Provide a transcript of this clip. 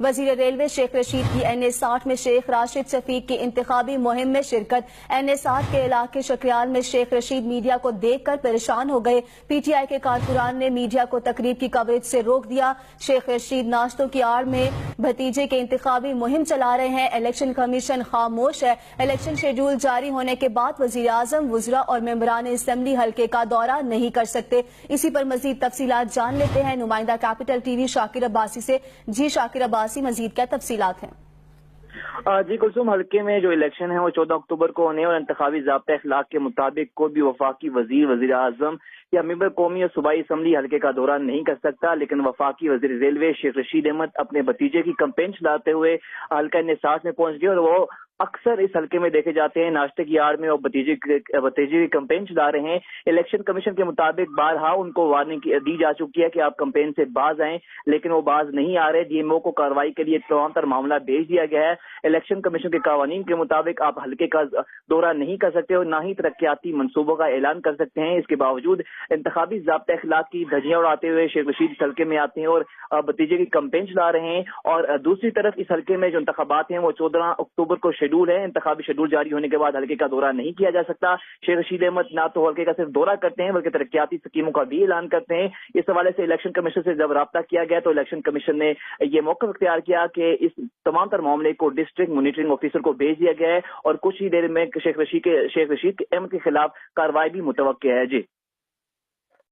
वजीर रेलवे शेख रशीद की NA60 में शेख राशिद शफीक की इंतखाबी मुहिम में शिरकत। NA60 के इलाके शक्रियाल में शेख रशीद मीडिया को देखकर परेशान हो गए। PTI के कारकुनान ने मीडिया को तकरीब की कवरेज से रोक दिया। शेख रशीद नाश्तों की आड़ में भतीजे के इंतखाबी मुहिम चला रहे हैं। इलेक्शन कमीशन खामोश है। इलेक्शन शेड्यूल जारी होने के बाद वजीर आजम, वुज़रा और मेंबरान असेंबली हल्के का दौरा नहीं कर सकते। इसी पर मजीद तफसीलात जान लेते हैं नुमाइंदा कैपिटल TV शाकिर अब्बासी से। जी शाकिर अब्बासी, मजीद क्या तफसीलात हैं? जी कुलसुम, हल्के में जो इलेक्शन है वो 14 अक्टूबर को होने और इंतखाबी ज़ाब्ता अखलाक के मुताबिक कोई भी वफाकी वजीर, वजीर आजम या मेंबर कौमी या सूबाई असम्बली हल्के का दौरा नहीं कर सकता। लेकिन वफाकी वजीर रेलवे शेख रशीद अहमद अपने भतीजे की कैंपेन चलाते हुए हल्का NA60 में पहुंच गए और वो अक्सर इस हल्के में देखे जाते हैं नाश्ते की आड़ में और भतीजे की कैंपेन चला रहे हैं। इलेक्शन कमीशन के मुताबिक बारहा उनको वार्निंग दी जा चुकी है कि आप कैंपेन से बाज आएं, लेकिन वो बाज नहीं आ रहे। DMO को कार्रवाई के लिए तमाम तर मामला भेज दिया गया है। इलेक्शन कमीशन के कानून के मुताबिक आप हल्के का दौरा नहीं कर सकते और ना ही तरक्याती मंसूबों का ऐलान कर सकते हैं। इसके बावजूद इंतखाबी ज़ाब्ता अखलाक की धज्जियां उड़ाते हुए शेख रशीद इस हल्के में आते हैं और भतीजे की कैंपेन चला रहे हैं। और दूसरी तरफ इस हल्के में जो इंतखाबात हैं वो 14 अक्टूबर को शेड्यूल है। इंतखाबी शेड्यूल जारी होने के बाद हल्के का दौरा नहीं किया जा सकता। शेख रशीद अहमद ना तो हल्के का सिर्फ दौरा करते हैं बल्कि तरक्याती स्कीमों का भी ऐलान करते हैं। इस हवाले से इलेक्शन कमीशन से जब राब्ता किया गया तो इलेक्शन कमीशन ने यह मौका इख्तियार किया कि इस तमाम तर मामले को डिस्ट्रिक्ट मॉनिटरिंग ऑफिसर को भेज दिया गया है और कुछ ही देर में शेख रशीद अहमद के खिलाफ कार्रवाई भी मुतवक्किल है। जी।